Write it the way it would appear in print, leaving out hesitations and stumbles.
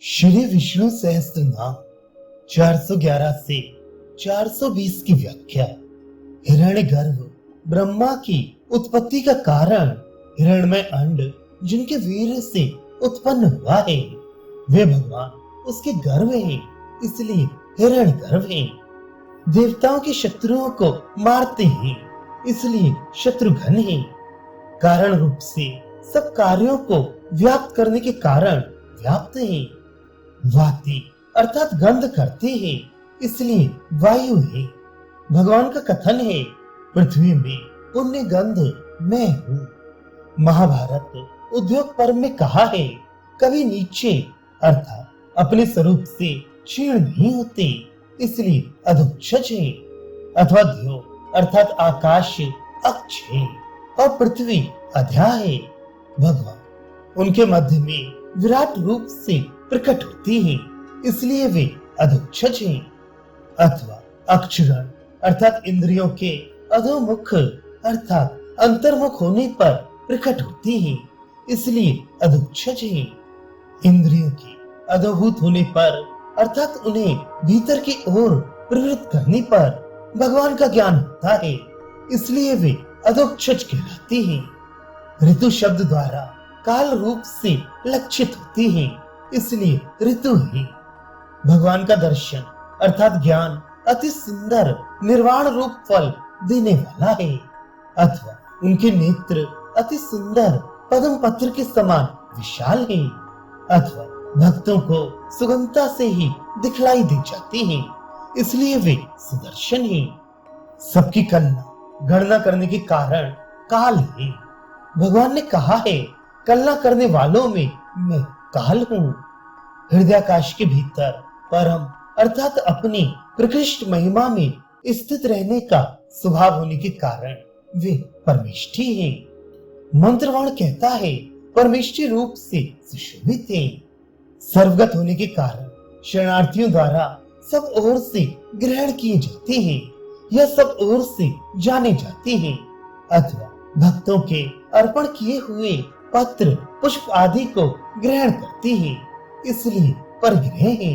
श्री विष्णु सहस्त्रनाम 411 से 420 की व्याख्या। हिरण्यगर्भ ब्रह्मा की उत्पत्ति का कारण हिरण्मय अंड जिनके वीर से उत्पन्न हुआ है, वे भगवान उसके गर्भ है, इसलिए हिरण्यगर्भ है। देवताओं के शत्रुओं को मारते हैं, इसलिए शत्रुघ्न है। कारण रूप से सब कार्यों को व्याप्त करने के कारण व्याप्त है। वाति अर्थात गंध करते हैं, इसलिए वायु है। भगवान का कथन है, पृथ्वी में पुण्य गंध मैं हूँ। महाभारत उद्योग पर्व में कहा है, कभी नीचे अर्थात अपने स्वरूप से क्षीण नहीं होते, इसलिए अधोक्षज है। अथवा ध्यो अर्थात आकाश अक्ष है और पृथ्वी अध्या है। भगवान उनके मध्य में विराट रूप से प्रकट होती है, इसलिए वे अधोक्षज हैं। अथवा अक्षगण अर्थात इंद्रियों के अधोमुख अर्थात अंतर्मुख होने पर प्रकट होती है, इसलिए अधोक्षज हैं। इंद्रियों के अधोभूत होने पर अर्थात उन्हें भीतर की ओर प्रवृत्त करने पर भगवान का ज्ञान होता है, इसलिए वे अधोक्षज कहलाती हैं। ऋतु शब्द द्वारा काल रूप से लक्षित होती है, इसलिए ऋतु है। भगवान का दर्शन अर्थात ज्ञान अति सुंदर निर्वाण रूप फल देने वाला है। अथवा उनके नेत्र अति सुंदर पद्म पत्र के समान विशाल है। अथवा भक्तों को सुगमता से ही दिखलाई दे जाती है, इसलिए वे सुदर्शन है। सबकी गणना करने के कारण काल है। भगवान ने कहा है, कल्ला करने वालों में मैं काल हूँ। हृदयाकाश के भीतर परम अर्थात अपनी प्रकृष्ट महिमा में स्थित रहने का स्वभाव होने के कारण वे परमेष्ठी हैं। मंत्रवाण कहता है, परमेष्ठी रूप से सुशोभित है। सर्वगत होने के कारण शरणार्थियों द्वारा सब ओर से ग्रहण किए जाते हैं या सब ओर से जाने जाते हैं। अथवा भक्तों के अर्पण किए हुए पत्र पुष्प आदि को ग्रहण करते हैं, इसलिए परग्रह है।